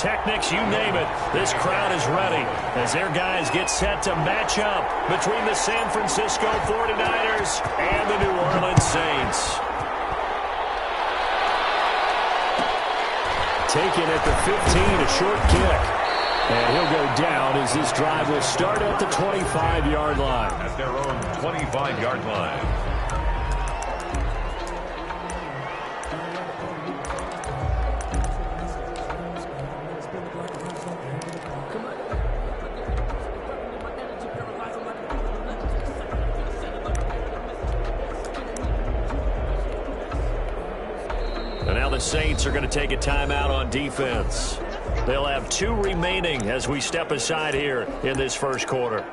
pyrotechnics, you name it. This crowd is ready as their guys get set to match up between the San Francisco 49ers and the New Orleans Saints. Taken at the 15, a short kick. And he'll go down as this drive will start at the 25-yard line. At their own 25-yard line. And now the Saints are going to take a timeout on defense. They'll have 2 remaining as we step aside here in this first quarter.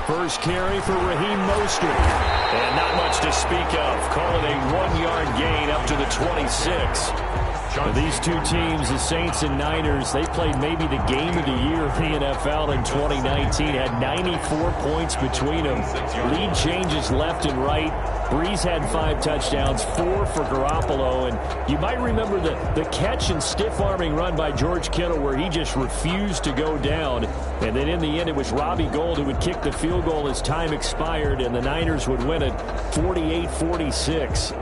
First carry for Raheem Mostert. And not much to speak of. Call it a 1-yard gain up to the 26. For these two teams, the Saints and Niners, they played maybe the game of the year in the NFL in 2019. Had 94 points between them. Lead changes left and right. Breeze had 5 touchdowns, 4 for Garoppolo. And you might remember the catch and stiff-arming run by George Kittle where he just refused to go down. And then in the end, it was Robbie Gould who would kick the field goal as time expired, and the Niners would win it 48-46.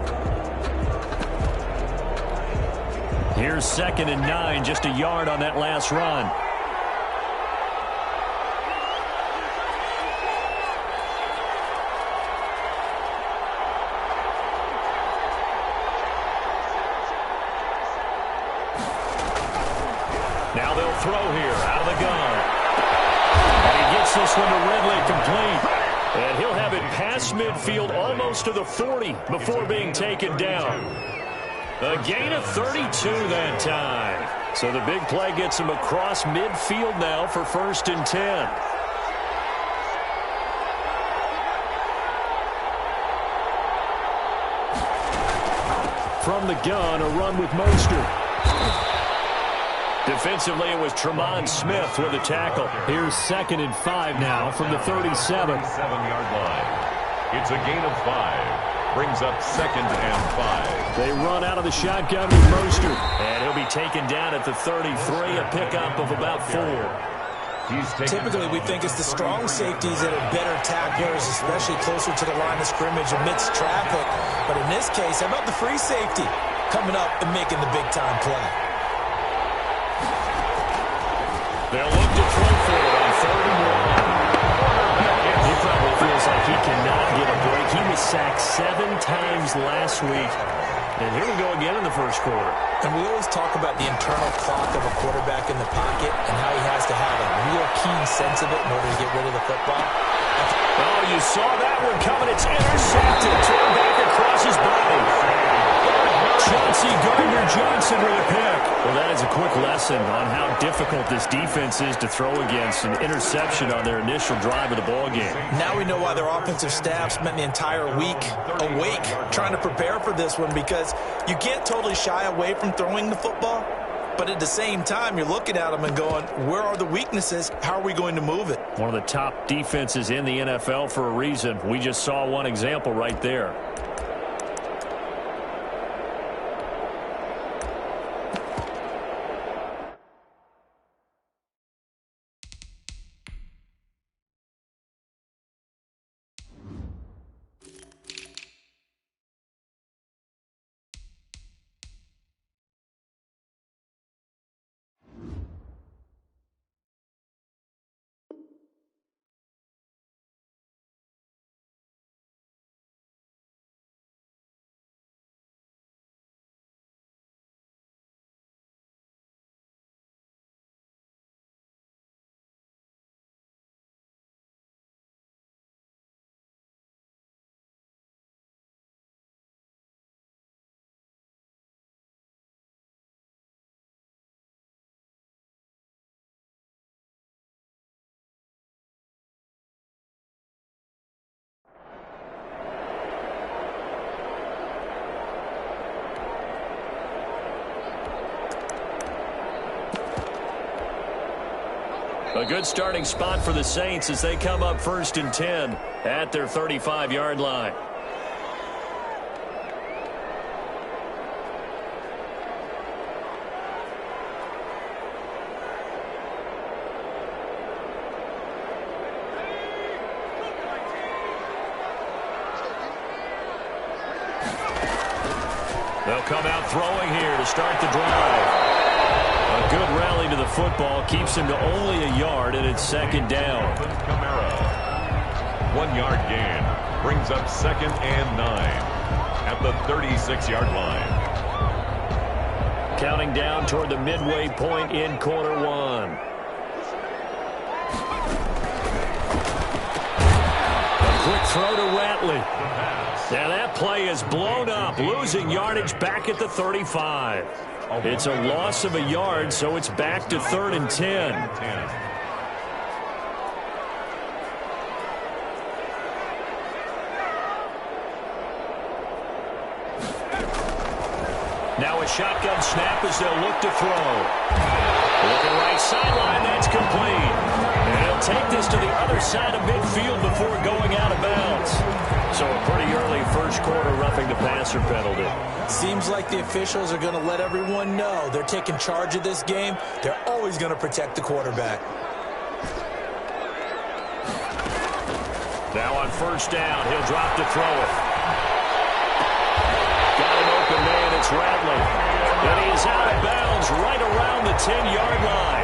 Here's 2nd and 9, just a yard on that last run. Now they'll throw here out of the gun. And he gets this one to Ridley complete. And he'll have it past midfield almost to the 40 before being taken down. A gain of 32 that time. So the big play gets him across midfield now for 1st and 10. From the gun, a run with Mostert. Defensively, it was Tremont Smith with a tackle. Here's 2nd and 5 now from the 37. 7-yard line. It's a gain of 5. Brings up 2nd and 5. They run out of the shotgun with Mostert. And he'll be taken down at the 33, a pickup of about 4. Typically, we think it's the strong safeties that are better tacklers, especially closer to the line of scrimmage amidst traffic. But in this case, how about the free safety coming up and making the big-time play? They'll look to throw for it on 3rd and 1. He probably feels like he cannot get a break. He was sacked 7 times last week. And here we go again in the first quarter. And we always talk about the internal clock of a quarterback in the pocket and how he has to have a real keen sense of it in order to get rid of the football. Oh, you saw that one coming. It's intercepted. Torn back across his body. Chauncey Gardner-Johnson with a pick. Well, that is a quick lesson on how difficult this defense is to throw against. An interception on their initial drive of the ballgame. Now we know why their offensive staff spent the entire week awake trying to prepare for this one, because you can't totally shy away from throwing the football. But at the same time, you're looking at them and going, where are the weaknesses? How are we going to move it? One of the top defenses in the NFL for a reason. We just saw one example right there. A good starting spot for the Saints as they come up 1st and 10 at their 35-yard line. They'll come out throwing here to start the drive. A good rally to the football keeps him to only a yard, and it's 2nd down. 1-yard gain brings up 2nd and 9 at the 36-yard line. Counting down toward the midway point in quarter 1. A quick throw to Ratley. Now that play is blown up, losing yardage back at the 35. It's a loss of a yard, so it's back to 3rd and 10. Now a shotgun snap as they'll look to throw. Looking right sideline, that's complete. And he'll take this to the other side of midfield before going out of bounds. So a pretty early first quarter roughing the passer penalty. Seems like the officials are going to let everyone know they're taking charge of this game. They're always going to protect the quarterback. Now on 1st down, he'll drop to throw it. Got an open man, it's Ratley. And he's out of bounds right around the 10-yard line.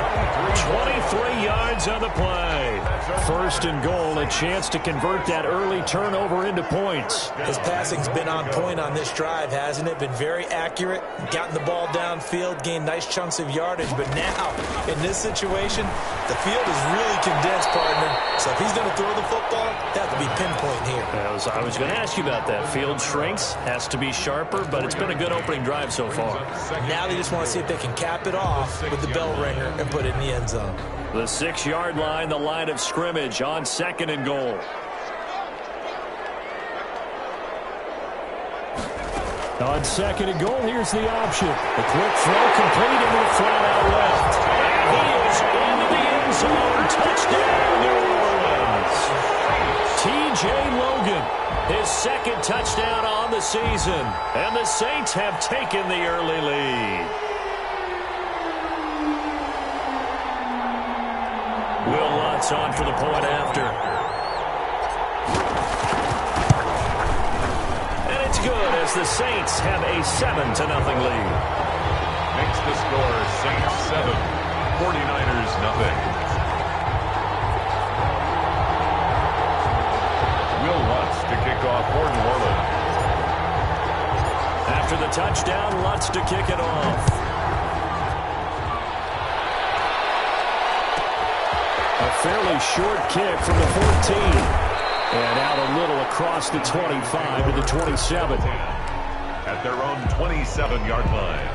23 yards on the play. 1st and goal, a chance to convert that early turnover into points. His passing's been on point on this drive, hasn't it? Been very accurate, gotten the ball downfield, gained nice chunks of yardage. But now, in this situation, the field is really condensed, partner. So if he's going to throw the football, that would be pinpoint here. I was going to ask you about that. Field shrinks, has to be sharper, but it's been a good opening drive so far. Now they just want to see if they can cap it off with the bell ringer and put it in the end zone. The 6-yard line, the line of scrimmage on 2nd and goal. On 2nd and goal, here's the option. A quick throw complete into the flat out left. And he is into the end zone. Touchdown, New Orleans. T.J. Logan, his 2nd touchdown on the season. And the Saints have taken the early lead. Will Lutz on for the point after. And it's good as the Saints have a 7-0 lead. Makes the score Saints 7, 49ers 0. Will Lutz to kick off for New Orleans. After the touchdown, Lutz to kick it off. A fairly short kick from the 14. And out a little across the 25 to the 27. At their own 27-yard line.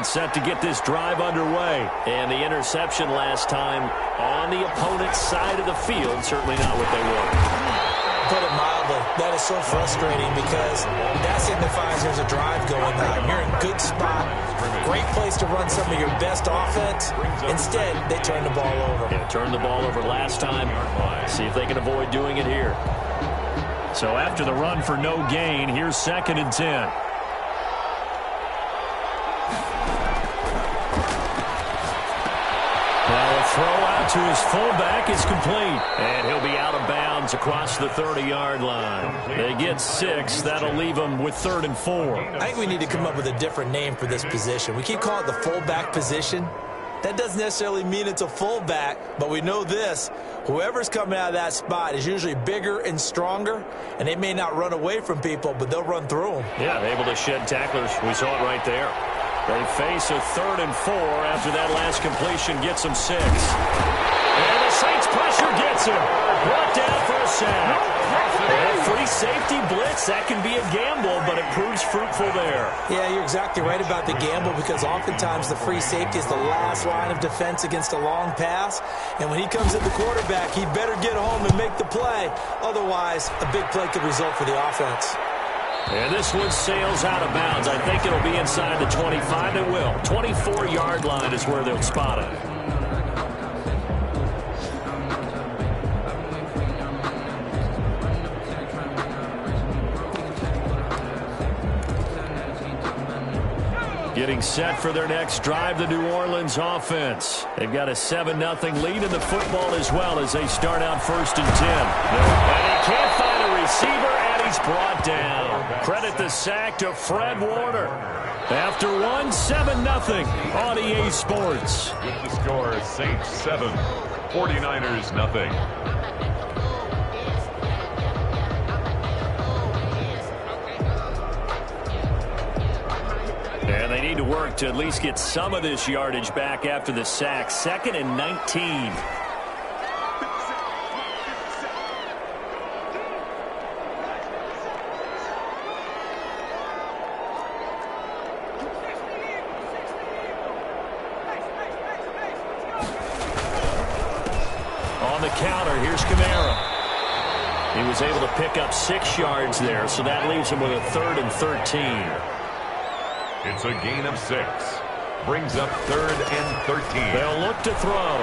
Set to get this drive underway. And the interception last time on the opponent's side of the field. Certainly not what they want. Put it mildly, that is so frustrating because that signifies there's a drive going on. You're in a good spot. Great place to run some of your best offense. Instead, they turn the ball over. Yeah, turned the ball over last time. See if they can avoid doing it here. So after the run for no gain, here's 2nd and 10. Throw out to his fullback is complete. And he'll be out of bounds across the 30-yard line. They get 6. That'll leave them with 3rd and 4. I think we need to come up with a different name for this position. We keep calling it the fullback position. That doesn't necessarily mean it's a fullback, but we know this. Whoever's coming out of that spot is usually bigger and stronger, and they may not run away from people, but they'll run through them. Yeah, able to shed tacklers. We saw it right there. They face a 3rd and 4 after that last completion gets them 6. And the Saints pressure gets him. Brought down for a sack. A free safety blitz, that can be a gamble, but it proves fruitful there. Yeah, you're exactly right about the gamble, because oftentimes the free safety is the last line of defense against a long pass. And when he comes at the quarterback, he better get home and make the play. Otherwise, a big play could result for the offense. And this one sails out of bounds. I think it'll be inside the 25. It will. 24-yard line is where they'll spot it. Getting set for their next drive, the New Orleans offense. They've got a 7-0 lead in the football as well as they start out 1st and 10. And he can't find a receiver, and he's brought down. Credit the sack to Fred Warner. After one, 7-0 on EA Sports. With the score, Saints 7, 49ers nothing. And they need to work to at least get some of this yardage back after the sack. 2nd and 19. On the counter, here's Kamara. He was able to pick up 6 yards there, so that leaves him with a 3rd and 13. It's a gain of 6. Brings up 3rd and 13. They'll look to throw.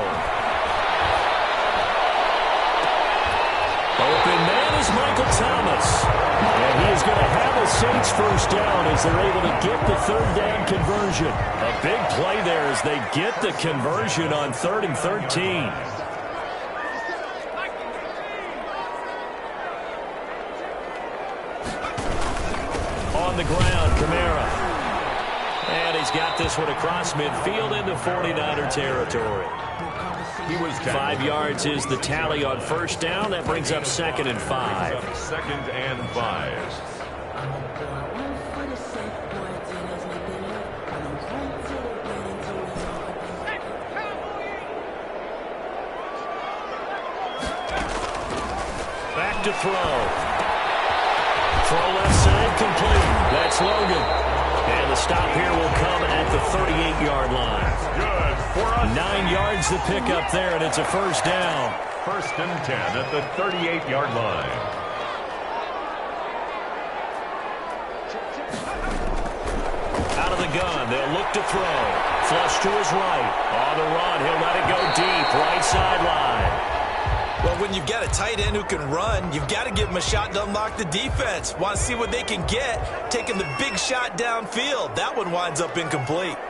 Open man is Michael Thomas. And he is going to have a Saints first down as they're able to get the 3rd down conversion. A big play there as they get the conversion on 3rd and 13. On the ground, Kamara. And he's got this one across midfield into 49er territory. He was 5 yards is the tally on 1st down. That brings up 2nd and 5. 2nd and 5. Back to throw. Throw left side complete. That's Logan. And the stop here will come at the 38-yard line. Good for us. 9 yards to pick up there, and it's a 1st down. 1st and 10 at the 38-yard line. Out of the gun, they'll look to throw. Flush to his right. On the run, he'll let it go deep. Right sideline. Well, when you've got a tight end who can run, you've got to give him a shot to unlock the defense. Want to see what they can get, taking the big shot downfield. That one winds up incomplete.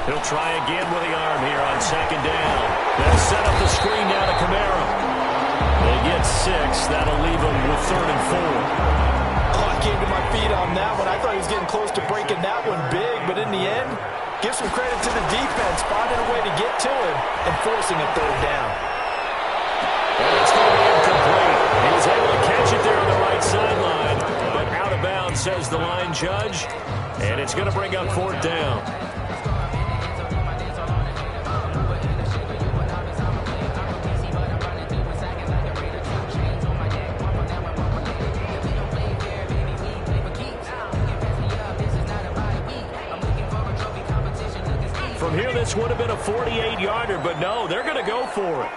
He'll try again with the arm here on 2nd down. They'll set up the screen now to Kamara. They get 6. That'll leave him with 3rd and 4. Oh, I came to my feet on that one. I thought he was getting close to breaking that one big, but in the end, give some credit to the defense, finding a way to get to him and forcing a 3rd down. And it's going to be incomplete. He was able to catch it there on the right sideline, but out of bounds, says the line judge, and it's going to bring up 4th down. From here, this would have been a 48-yarder, but no, they're going to go for it.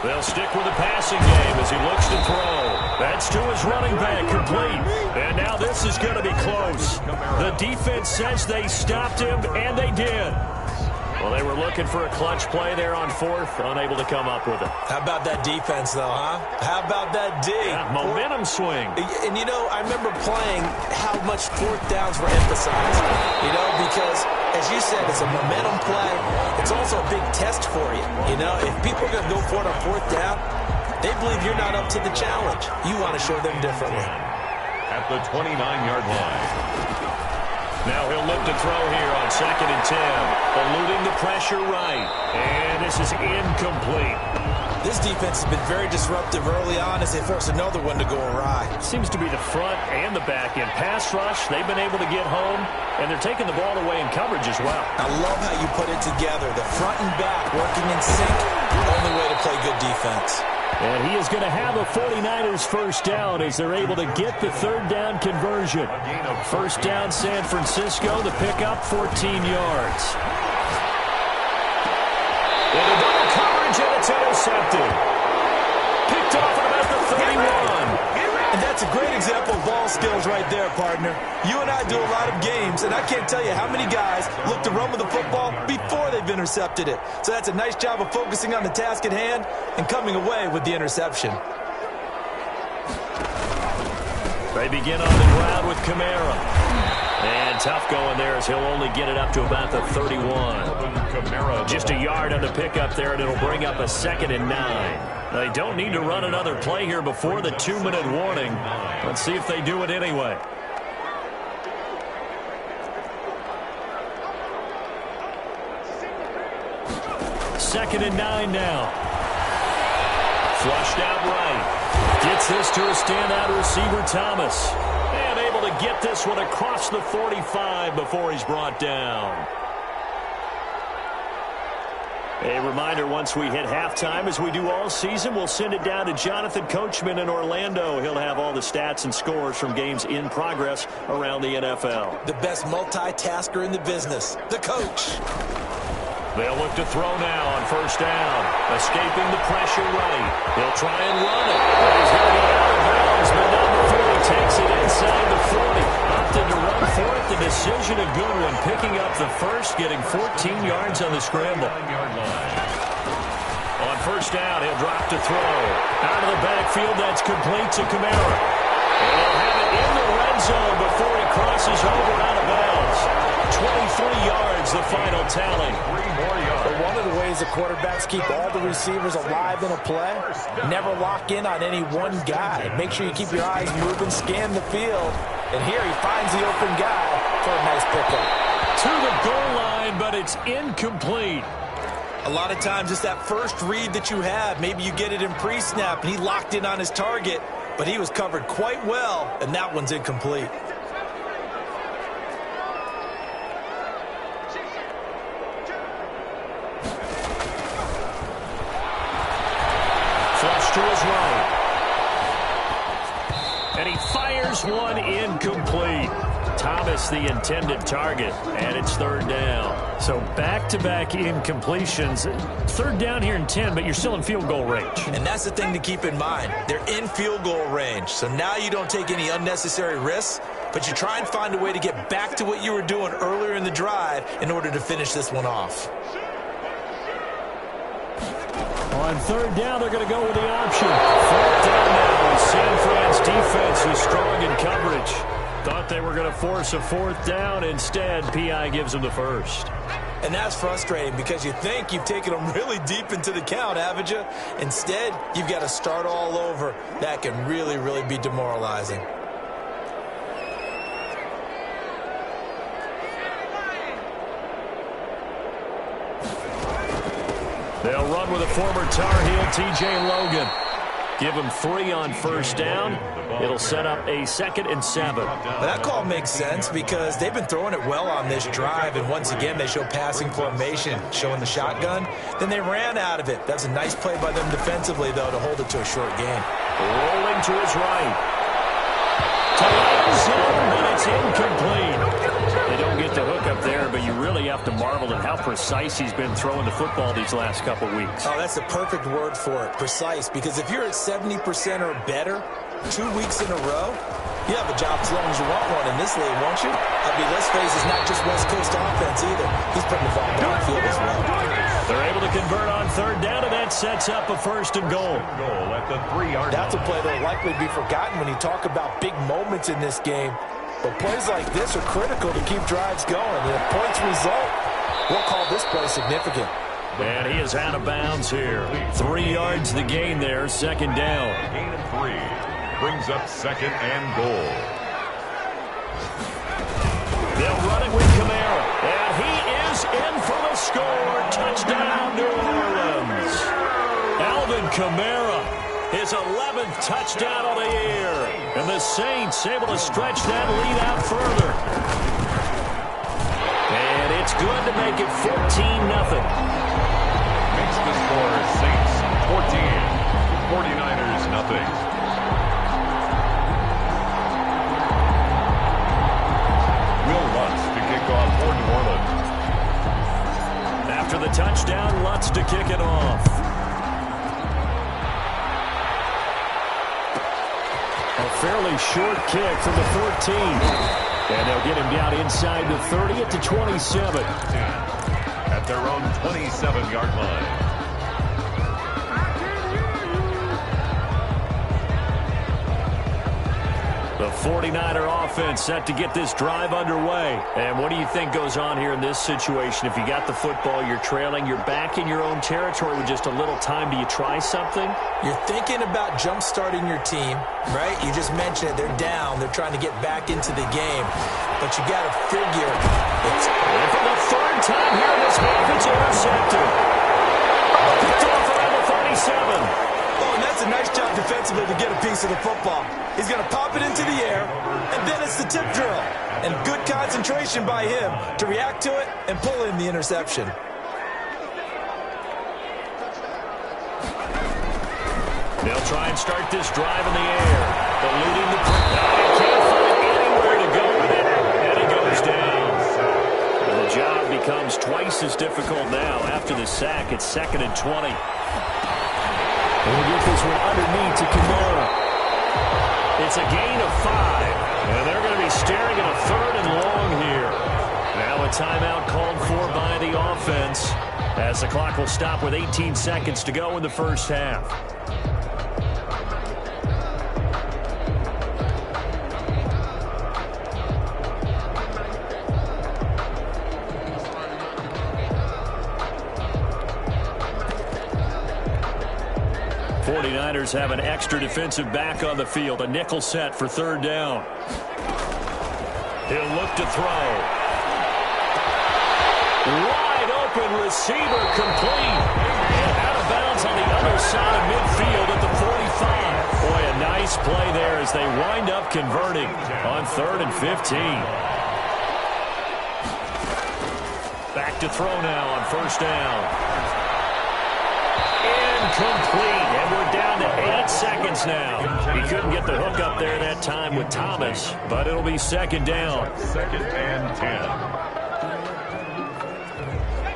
They'll stick with the passing game as he looks to throw. That's to his running back, complete. And now this is going to be close. The defense says they stopped him, and they did. Well, they were looking for a clutch play there on 4th, unable to come up with it. How about that defense, though, huh? How about that D? Yeah, momentum swing. And, you know, I remember playing how much 4th downs were emphasized, you know, because, as you said, it's a momentum play. It's also a big test for you, you know. If people are going to go for it on 4th down, they believe you're not up to the challenge. You want to show them differently. At the 29-yard line. Now he'll look to throw here on 2nd and 10. Eluding the pressure right. And this is incomplete. This defense has been very disruptive early on as they force another one to go awry. Seems to be the front and the back end. Pass rush, they've been able to get home, and they're taking the ball away in coverage as well. I love how you put it together. The front and back working in sync, the only way to play good defense. And he is going to have a 49ers first down as they're able to get the third down conversion. First down, San Francisco. The pickup, 14 yards. Into double coverage, and it's intercepted. Picked off at about the 31. And that's a great example of ball skills right there, partner. You and I do a lot of games, and I can't tell you how many guys look to run with the football before they've intercepted it. So that's a nice job of focusing on the task at hand and coming away with the interception. They begin on the ground with Kamara. And tough going there as he'll only get it up to about the 31. Just a yard on the pickup there, and it'll bring up a 2nd and 9. They don't need to run another play here before the 2-minute warning. Let's see if they do it anyway. Second and 9 now. Flushed out right. Gets this to a standout receiver, Thomas. And able to get this one across the 45 before he's brought down. A reminder, once we hit halftime, as we do all season, we'll send it down to Jonathan Coachman in Orlando. He'll have all the stats and scores from games in progress around the NFL. The best multitasker in the business, the coach. They'll look to throw now on first down. Escaping the pressure right. He'll try and run it. But he's going to get out of bounds, but not before he takes it inside the 40. Opted to run for it. The decision a good one. Picking up the first, getting 14 yards on the scramble. On first down, he'll drop to throw. Out of the backfield, that's complete to Kamara. And he'll have it in the red zone before he crosses over out of bounds. 23 yards, the final tally. 3 more yards. But one of the ways the quarterbacks keep all the receivers alive in a play, never lock in on any one guy. Make sure you keep your eyes moving, scan the field. And here he finds the open guy for a nice pickup. To the goal line, but it's incomplete. A lot of times it's that first read that you have. Maybe you get it in pre-snap, and he locked in on his target, but he was covered quite well, and that one's incomplete. Flush to his right. And he fires one incomplete. Thomas the intended target, and it's third down. So back-to-back incompletions. Third down here in 10, but you're still in field goal range. And that's the thing to keep in mind. They're in field goal range, so now you don't take any unnecessary risks, but you try and find a way to get back to what you were doing earlier in the drive in order to finish this one off. On third down, they're going to go with the option. Fourth down now. San Fran's defense is strong in coverage. Thought they were going to force a fourth down. Instead, P.I. gives them the first. And that's frustrating because you think you've taken them really deep into the count, haven't you? Instead, you've got to start all over. That can really, really be demoralizing. They'll run with a former Tar Heel, T.J. Logan. Give him 3 on first down. It'll set up a 2nd and 7. Well, that call makes sense because they've been throwing it well on this drive, and once again, they show passing formation, showing the shotgun. Then they ran out of it. That's a nice play by them defensively, though, to hold it to a short gain. Rolling to his right. To the end zone, but it's incomplete. They don't get the hook up there, but you really have to marvel at how precise he's been throwing the football these last couple weeks. Oh, that's the perfect word for it, precise, because if you're at 70% or better 2 weeks in a row, you have a job as long as you want one in this league, won't you? I mean, let's face it, it's not just West Coast offense either. He's putting the ball downfield as well. They're able to convert on third down, and that sets up a 1st and goal. Goal at the 3-yard line. That's a play that will likely be forgotten when you talk about big moments in this game. But plays like this are critical to keep drives going. And if points result, we'll call this play significant. And he is out of bounds here. 3 yards the gain there, 2nd down. Gain of 3. Brings up 2nd and goal. They'll run it with Kamara. And he is in for the score. Touchdown, New Orleans. Alvin Kamara, his 11th touchdown of the year. And the Saints able to stretch that lead out further. And it's good to make it 14-0. Makes the score Saints 14, 49ers nothing. Will Lutz to kick off for New Orleans. After the touchdown, Lutz to kick it off. A fairly short kick from the 14. And they'll get him down inside the 30 at the 27. At their own 27-yard line. The 49er offense set to get this drive underway. And what do you think goes on here in this situation? If you got the football, you're trailing, you're back in your own territory with just a little time. Do you try something? You're thinking about jump-starting your team, right? You just mentioned it. They're down. They're trying to get back into the game. But you got to figure it's... And for the third time here in this half, it's intercepted. Picked off around the 37. Oh, and that's a nice job defensively to get a piece of the football. He's going to pop it into the air, and then it's the tip drill. And good concentration by him to react to it and pull in the interception. They'll try and start this drive in the air. Eluding the he can't find anywhere to go with it, and he goes down. And the job becomes twice as difficult now. After the sack, it's 2nd and 20. We'll get this one underneath to Kamara. It's a gain of 5, and they're going to be staring at a 3rd and long here. Now a timeout called for by the offense as the clock will stop with 18 seconds to go in the first half. Niners have an extra defensive back on the field. A nickel set for 3rd down. He'll look to throw. Wide open receiver complete. And out of bounds on the other side of midfield at the 45. Boy, a nice play there as they wind up converting on 3rd and 15. Back to throw now on 1st down. Incomplete, and we're down to 8 seconds now. He couldn't get the hook up there that time with Thomas, but it'll be 2nd down. 2nd and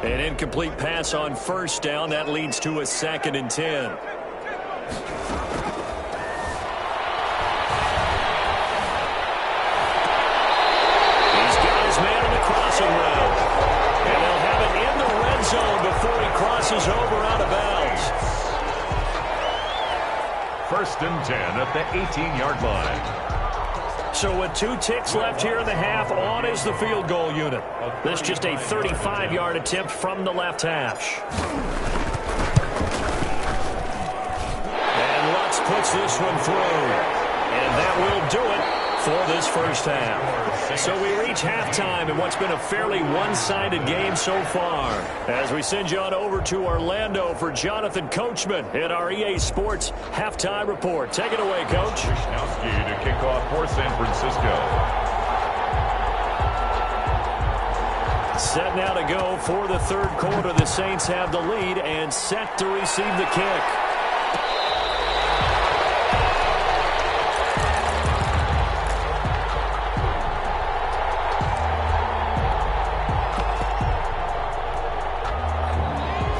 10. An incomplete pass on 1st down. That leads to a 2nd and 10. He's got his man on the crossing route. And they'll have it in the red zone before he crosses over out of bounds. 1st and 10 at the 18-yard line. So with 2 ticks left here in the half, on is the field goal unit. This just a 35-yard attempt from the left hash. And Lutz puts this one through. And that will do it for this first half. So we reach halftime in what's been a fairly one-sided game so far. As we send you on over to Orlando for Jonathan Coachman in our EA Sports Halftime Report. Take it away, Coach. Wisnowski to kick off for San Francisco. Set now to go for the 3rd quarter. The Saints have the lead and set to receive the kick.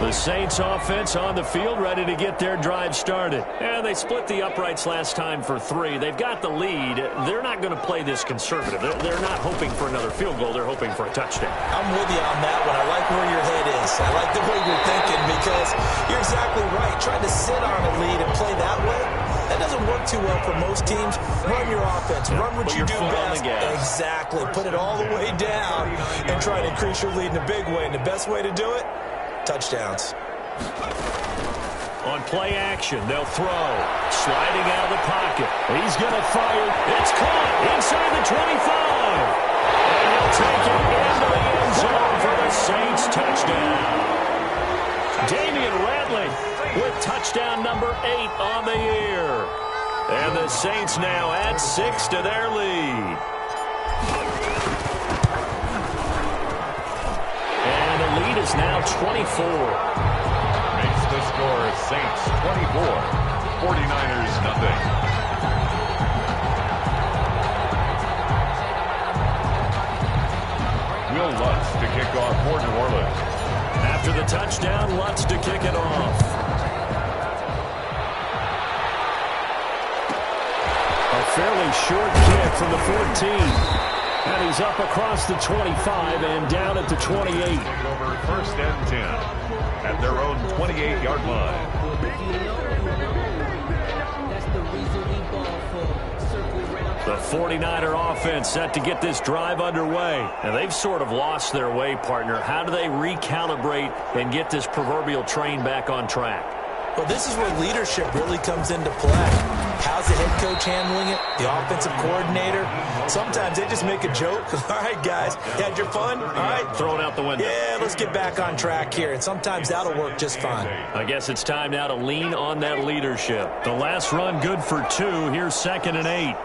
The Saints offense on the field ready to get their drive started. And they split the uprights last time for 3. They've got the lead. They're not going to play this conservative. They're not hoping for another field goal. They're hoping for a touchdown. I'm with you on that one. I like where your head is. I like the way you're thinking because you're exactly right. Trying to sit on a lead and play that way, that doesn't work too well for most teams. Run your offense. Run what you do best. Exactly. Put it all the way down and try to increase your lead in a big way. And the best way to do it, touchdowns. On play action, they'll throw. Sliding out of the pocket. He's going to fire. It's caught inside the 25. And he'll take it into the end zone for the Saints touchdown. Damian Radley with touchdown number Saints now add 6 to their lead. And the lead is now 24. Makes the score Saints 24, 49ers nothing. Will Lutz to kick off for New Orleans. After the touchdown, Lutz to kick it off. A fairly short kick from the 14. And he's up across the 25 and down at the 28. Take it over 1st and 10 at their own 28-yard line. The 49er offense set to get this drive underway. And they've sort of lost their way, partner. How do they recalibrate and get this proverbial train back on track? Well, this is where leadership really comes into play. How's the head coach handling it? The offensive coordinator? Sometimes they just make a joke. All right, guys, you had your fun? All right. Throw it out the window. Yeah, let's get back on track here. And sometimes that'll work just fine. I guess it's time now to lean on that leadership. The last run good for 2. Here's 2nd and 8.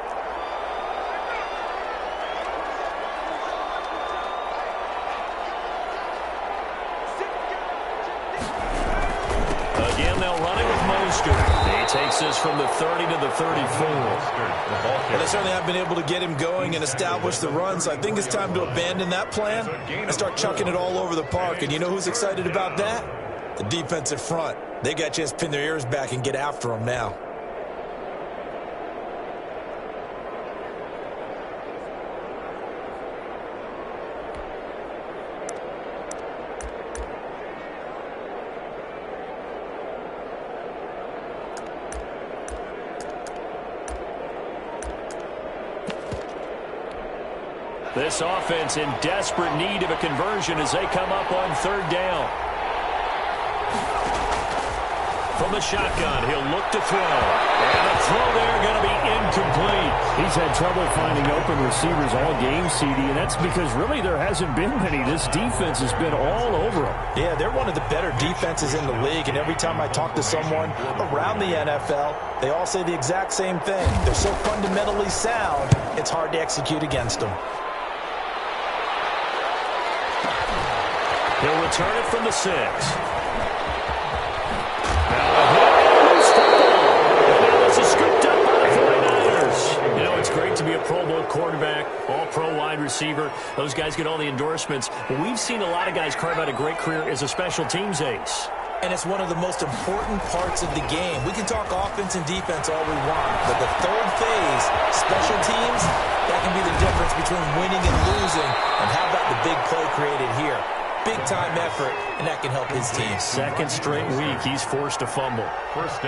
Takes us from the 30 to the 34. Well, they certainly have been able to get him going and establish the run, so I think it's time to abandon that plan and start chucking it all over the park. And you know who's excited about that? The defensive front. They got to just pin their ears back and get after him now. This offense in desperate need of a conversion as they come up on 3rd down. From the shotgun, he'll look to throw. And the throw there going to be incomplete. He's had trouble finding open receivers all game, CD, and that's because really there hasn't been many. This defense has been all over them. Yeah, they're one of the better defenses in the league, and every time I talk to someone around the NFL, they all say the exact same thing. They're so fundamentally sound, it's hard to execute against them. He'll return it from the 6. Now this is scooped up by the 49ers. You know, it's great to be a Pro Bowl quarterback, all-pro wide receiver. Those guys get all the endorsements. But we've seen a lot of guys carve out a great career as a special teams ace. And it's one of the most important parts of the game. We can talk offense and defense all we want, but the third phase, special teams, that can be the difference between winning and losing. And how about the big play created here? Big-time effort, and that can help his team. 2nd straight week, he's forced to fumble. 18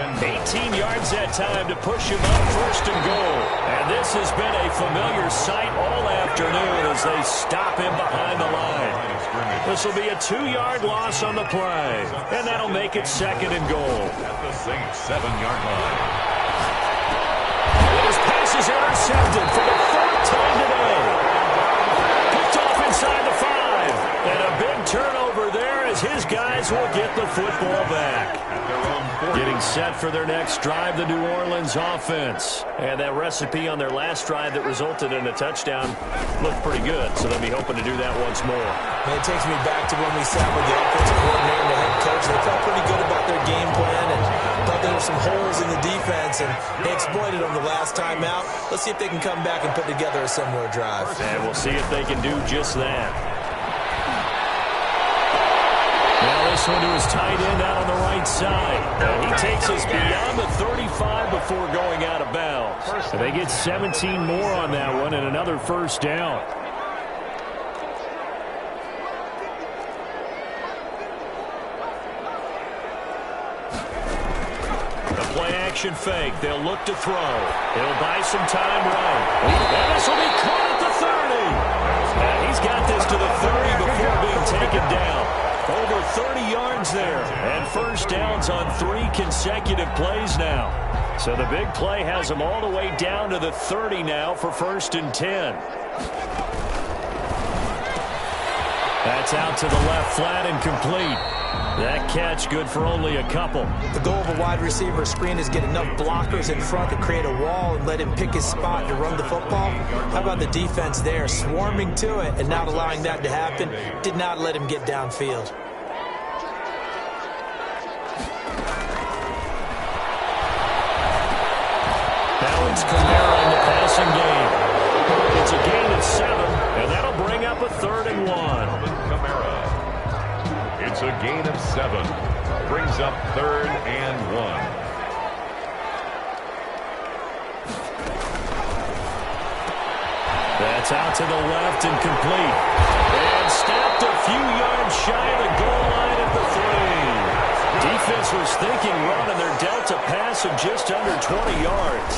yards that time to push him up 1st and goal. And this has been a familiar sight all afternoon as they stop him behind the line. This will be a 2-yard loss on the play, and that'll make it 2nd and goal. At the Saints 7-yard line. His pass is intercepted for the 3rd time today. Picked off inside the 5. And a big turnover there as his guys will get the football back. Getting set for their next drive, the New Orleans offense. And that recipe on their last drive that resulted in a touchdown looked pretty good, so they'll be hoping to do that once more. And it takes me back to when we sat with the offensive coordinator and the head coach. They felt pretty good about their game plan and thought there were some holes in the defense, and they exploited them the last time out. Let's see if they can come back and put together a similar drive. And we'll see if they can do just that. Now this one to his tight end out on the right side. And he takes us beyond the 35 before going out of bounds. So they get 17 more on that one and another 1st down. The play-action fake. They'll look to throw. He'll buy some time right. And this will be caught at the 30. And he's got this to the 30 before being taken down. Over 30 yards there. And 1st downs on 3 consecutive plays now. So the big play has them all the way down to the 30 now for 1st and 10. That's out to the left flat and complete. That catch good for only a couple. The goal of a wide receiver screen is get enough blockers in front to create a wall and let him pick his spot to run the football. How about the defense there, swarming to it and not allowing that to happen? Did not let him get downfield. Now it's Kamara in the passing game. It's a gain of 7, and that'll bring up a 3rd and 1. Kamara. It's a gain of 7. Brings up 3rd and 1. That's out to the left and complete. And stopped a few yards shy of the goal line at the 3. Defense was thinking run, and they're dealt a pass of just under 20 yards.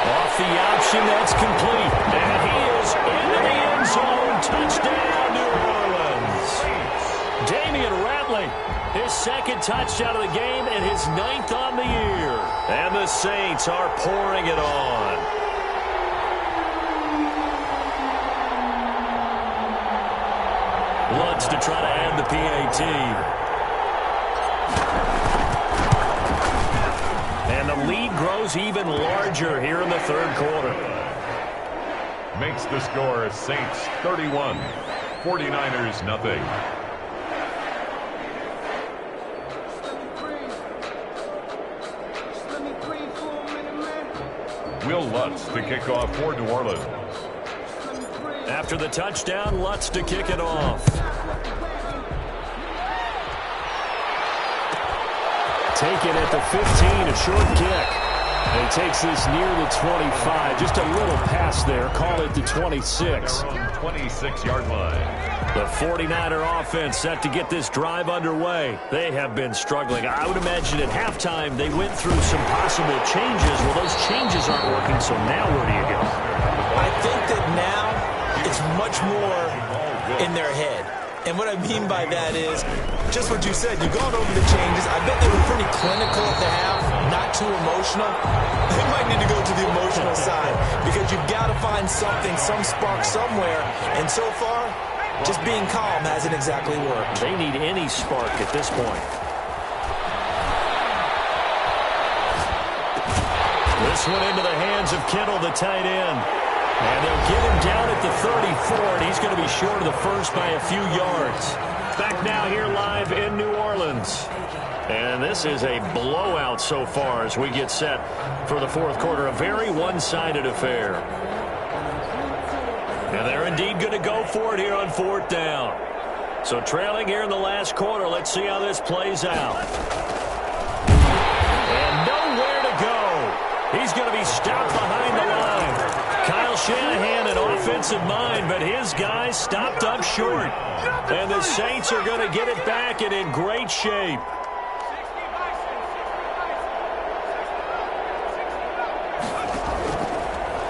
Off the option, that's complete. And he is into the end zone. Touchdown, New Orleans. Damian Ratley, his 2nd touchdown of the game and his 9th on the year. And the Saints are pouring it on. Lutz to try to add the PAT. And the lead grows even larger here in the 3rd quarter. Makes the score Saints 31, 49ers nothing. Will Lutz to kick off for New Orleans. After the touchdown, Lutz to kick it off. Taken at the 15, a short kick. And he takes this near the 25. Just a little pass there. Call it the 26. 26-yard line. The 49er offense set to get this drive underway. They have been struggling. I would imagine at halftime they went through some possible changes. Well, those changes aren't working, so now where do you go? I think that now it's much more in their head. And what I mean by that is just what you said. You've gone over the changes. I bet they were pretty clinical at the half, not too emotional. They might need to go to the emotional side because you've got to find something, some spark somewhere. And so far, just being calm hasn't exactly worked. They need any spark at this point. This one into the hands of Kittle, the tight end. And they'll get him down at the 34, and he's going to be short of the first by a few yards. Back now here live in New Orleans. And this is a blowout so far as we get set for the 4th quarter. A very one-sided affair. And they're indeed going to go for it here on 4th down. So trailing here in the last quarter. Let's see how this plays out. And nowhere to go. He's going to be stopped behind the line. Kyle Shanahan, an offensive mind, but his guys stopped up short. And the Saints are going to get it back and in great shape.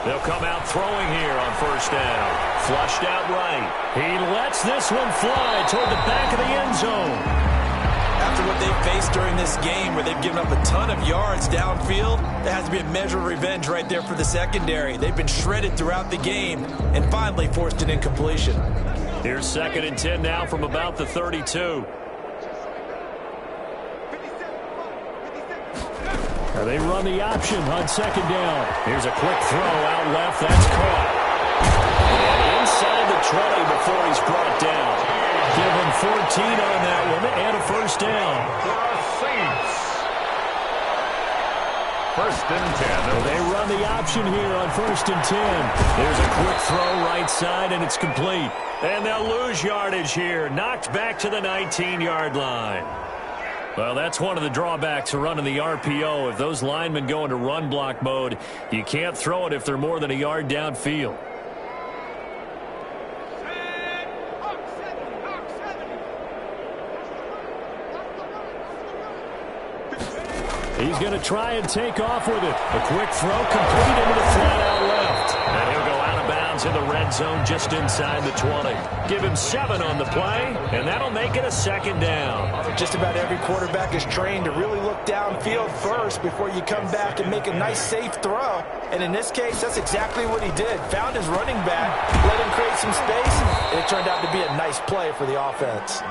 They'll come out throwing here on 1st down. Flushed out right. He lets this one fly toward the back of the end zone. After what they've faced during this game where they've given up a ton of yards downfield, there has to be a measure of revenge right there for the secondary. They've been shredded throughout the game and finally forced an incompletion. Here's 2nd and 10 now from about the 32. They run the option on 2nd down. Here's a quick throw out left. That's caught. And inside the 20 before he's brought down. Give him 14 on that one and a 1st down. For the Saints. 1st and 10. They run the option here on 1st and 10. There's a quick throw right side, and it's complete. And they'll lose yardage here. Knocked back to the 19-yard line. Well, that's one of the drawbacks of running the RPO. If those linemen go into run block mode, you can't throw it if they're more than a yard downfield. He's going to try and take off with it. A quick throw complete into the flat out left. And he'll go out of bounds in the red end zone just inside the 20. Give him 7 on the play, and that'll make it a 2nd down. Just about every quarterback is trained to really look downfield first before you come back and make a nice, safe throw. And in this case, that's exactly what he did. Found his running back, let him create some space, and it turned out to be a nice play for the offense.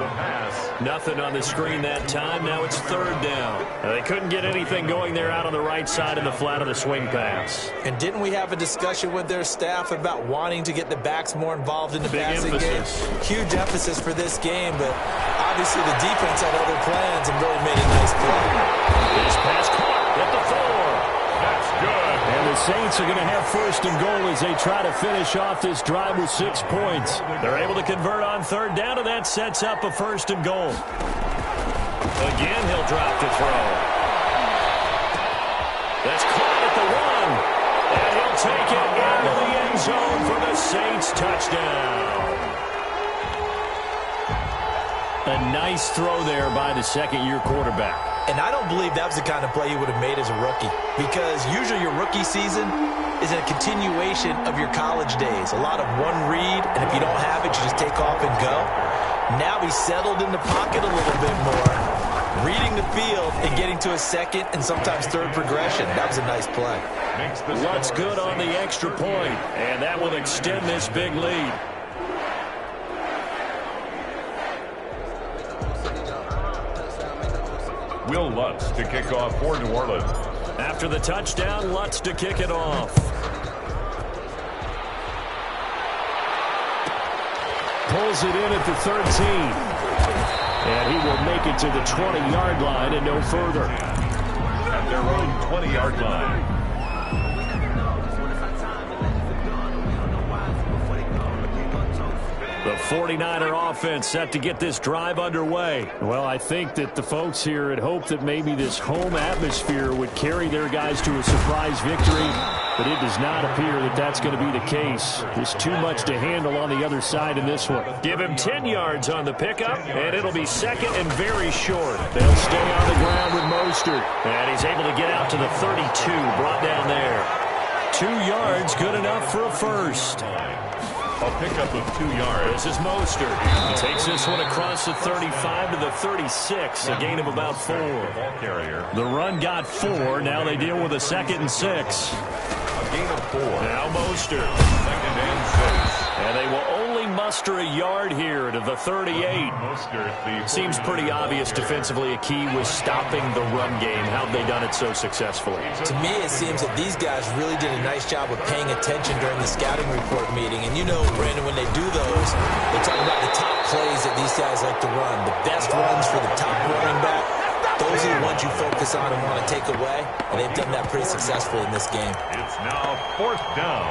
Nothing on the screen that time. Now it's 3rd down. They couldn't get anything going there out on the right side in the flat of the swing pass. And didn't we have a discussion with their staff about wanting to get the backs more involved in the passing game? Huge emphasis for this game, but obviously the defense had other plans and really made a nice play. This pass caught at the 4. That's good. And the Saints are going to have 1st and goal as they try to finish off this drive with 6 points. They're able to convert on 3rd down, and that sets up a 1st and goal. Again, he'll drop to throw. That's caught at the 1. And he'll take it into the end zone for the Saints touchdown. A nice throw there by the 2nd-year quarterback. And I don't believe that was the kind of play he would have made as a rookie, because usually your rookie season is a continuation of your college days. A lot of one read, and if you don't have it, you just take off and go. Now he's settled in the pocket a little bit more, reading the field and getting to a 2nd and sometimes 3rd progression. That was a nice play. Lutz good on the extra point, and that will extend this big lead. Will Lutz to kick off for New Orleans. After the touchdown, Lutz to kick it off. Pulls it in at the 13. And he will make it to the 20-yard line and no further. At their own 20-yard line. The 49er offense set to get this drive underway. Well, I think that the folks here had hoped that maybe this home atmosphere would carry their guys to a surprise victory, but it does not appear that that's going to be the case. There's too much to handle on the other side in this one. Give him 10 yards on the pickup, and it'll be 2nd and very short. They'll stay on the ground with Mostert, and he's able to get out to the 32, brought down there. 2 yards, good enough for a 1st. A pickup of 2 yards. This is Mostert. He takes this one across the 35 to the 36, a gain of about 4. The run got 4. Now they deal with a 2nd and 6. A gain of 4. Now Mostert. 2nd and 6. And they will only muster a yard here to the 38. Seems pretty obvious defensively a key was stopping the run game. How have they done it so successfully? To me, it seems that these guys really did a nice job of paying attention during the scouting report meeting. And you know, Brandon, when they do those, they talk about the top plays that these guys like to run. The best runs for the top running back. Those are the ones you focus on and want to take away. And they've done that pretty successfully in this game. It's now 4th down.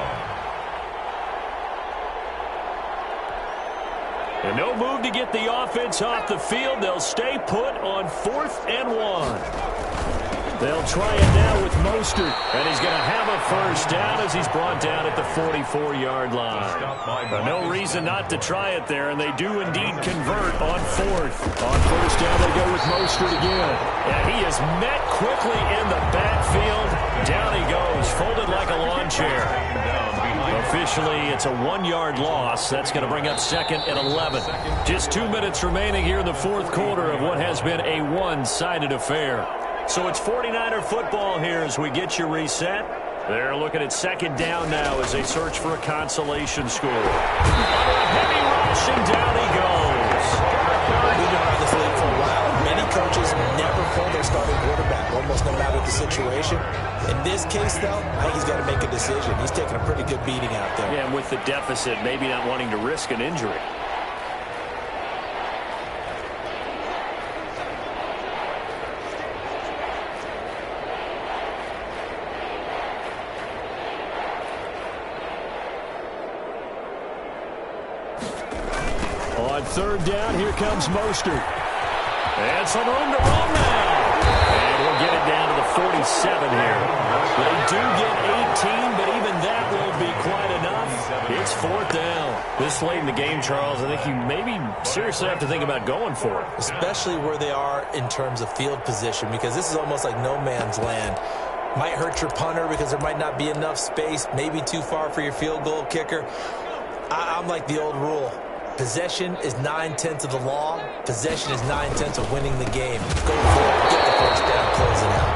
And no move to get the offense off the field. They'll stay put on 4th and 1. They'll try it now with Mostert. And he's going to have a 1st down as he's brought down at the 44-yard line. No reason not to try it there, and they do indeed convert on 4th. On 1st down, they go with Mostert again. And he is met quickly in the backfield. Down he goes, folded like a lawn chair. Officially, it's a 1-yard loss. That's going to bring up 2nd and 11. Just 2 minutes remaining here in the 4th quarter of what has been a one-sided affair. So it's 49er football here as we get you reset. They're looking at 2nd down now as they search for a consolation score. Heavy rush, and down he goes. We've been around this league for a while. Many coaches never pull their starting quarterback, almost no matter the situation. In this case, though, I think he's got to make a decision. He's taking a pretty good beating out there. Yeah, and with the deficit, maybe not wanting to risk an injury. On 3rd down, here comes Mostert. And some room to run now. And we'll get it down to the 47 here. They do get 18, but even that won't be quite enough. It's 4th down. This late in the game, Charles, I think you maybe seriously have to think about going for it. Especially where they are in terms of field position, because this is almost like no man's land. Might hurt your punter because there might not be enough space, maybe too far for your field goal kicker. I'm like the old rule. Possession is 9/10 of the law. Possession is 9/10 of winning the game. Go for it. Get the first down. Close it out.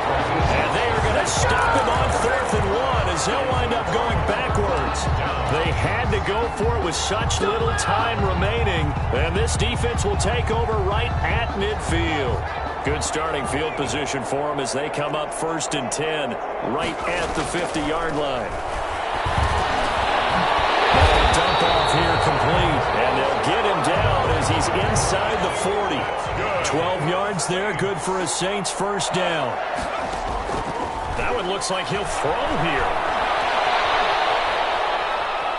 And they are going to stop him on 4th and 1 as he'll wind up going backwards. They had to go for it with such little time remaining. And this defense will take over right at midfield. Good starting field position for them as they come up 1st and 10 right at the 50-yard line. Dump off here complete, and they'll get him down as he's inside the 40. 12 yards there, good for a Saints first down. That one looks like he'll throw here.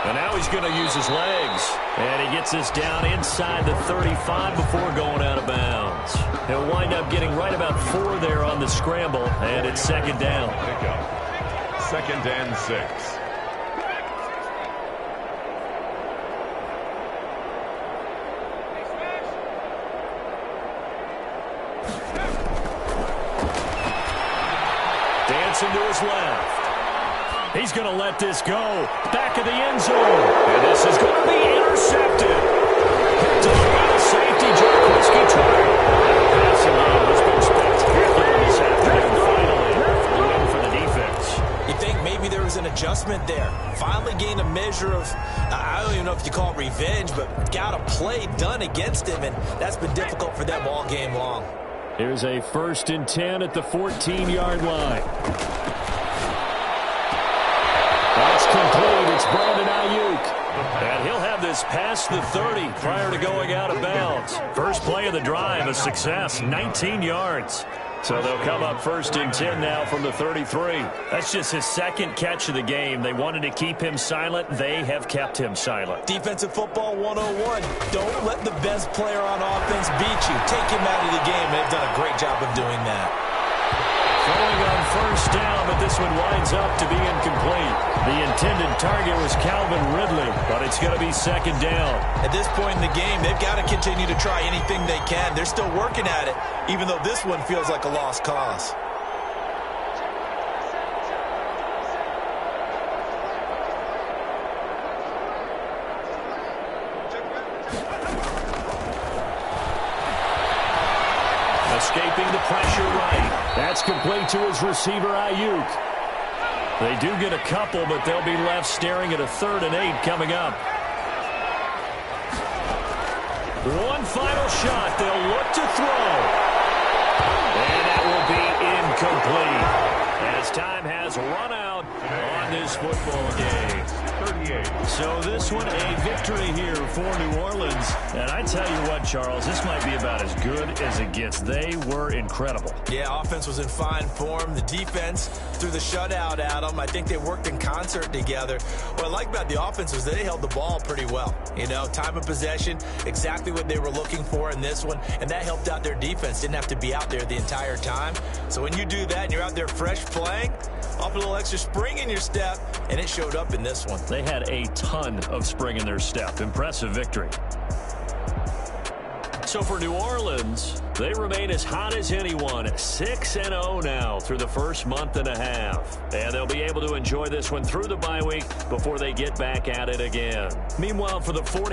And now he's going to use his legs. And he gets this down inside the 35 before going out of bounds. He'll wind up getting right about 4 there on the scramble, and it's 2nd down. Pickup. 2nd and 6. Dancing to his left. He's going to let this go. Back of the end zone. And this is going to be intercepted. Picked off by the safety, Jarkowski trying. That passing game has been spectacular this afternoon. Finally, a win for the defense. You think maybe there was an adjustment there. Finally gained a measure of, I don't even know if you call it revenge, but got a play done against him, and that's been difficult for them all game long. Here's a 1st and 10 at the 14-yard line. That's complete. It's Brandon Ayuk. And he'll have this past the 30 prior to going out of bounds. First play of the drive, a success, 19 yards. So they'll come up 1st and 10 now from the 33. That's just his 2nd catch of the game. They wanted to keep him silent. They have kept him silent. Defensive football 101. Don't let the best player on offense beat you. Take him out of the game. They've done a great job of doing that. Throwing on 1st down, but this one winds up to be incomplete. The intended target was Calvin Ridley, but it's going to be 2nd down. At this point in the game, they've got to continue to try anything they can. They're still working at it, even though this one feels like a lost cause. Escaping the pressure right. That's complete to his receiver, Ayuk. They do get a couple, but they'll be left staring at a 3rd and 8 coming up. One final shot. They'll look to throw. And that will be incomplete as time has run out on this football game. 38. So this one, a victory here for New Orleans. And I tell you what, Charles, this might be about as good as it gets. They were incredible. Yeah, offense was in fine form. The defense threw the shutout at them. I think they worked in concert together. What I like about the offense was they held the ball pretty well. You know, time of possession, exactly what they were looking for in this one. And that helped out their defense. Didn't have to be out there the entire time. So when you do that and you're out there fresh playing, off a little extra spring in your step, and it showed up in this one. They had a ton of spring in their step. Impressive victory. So for New Orleans, they remain as hot as anyone, 6-0 now through the first month and a half. And they'll be able to enjoy this one through the bye week before they get back at it again. Meanwhile, for the 40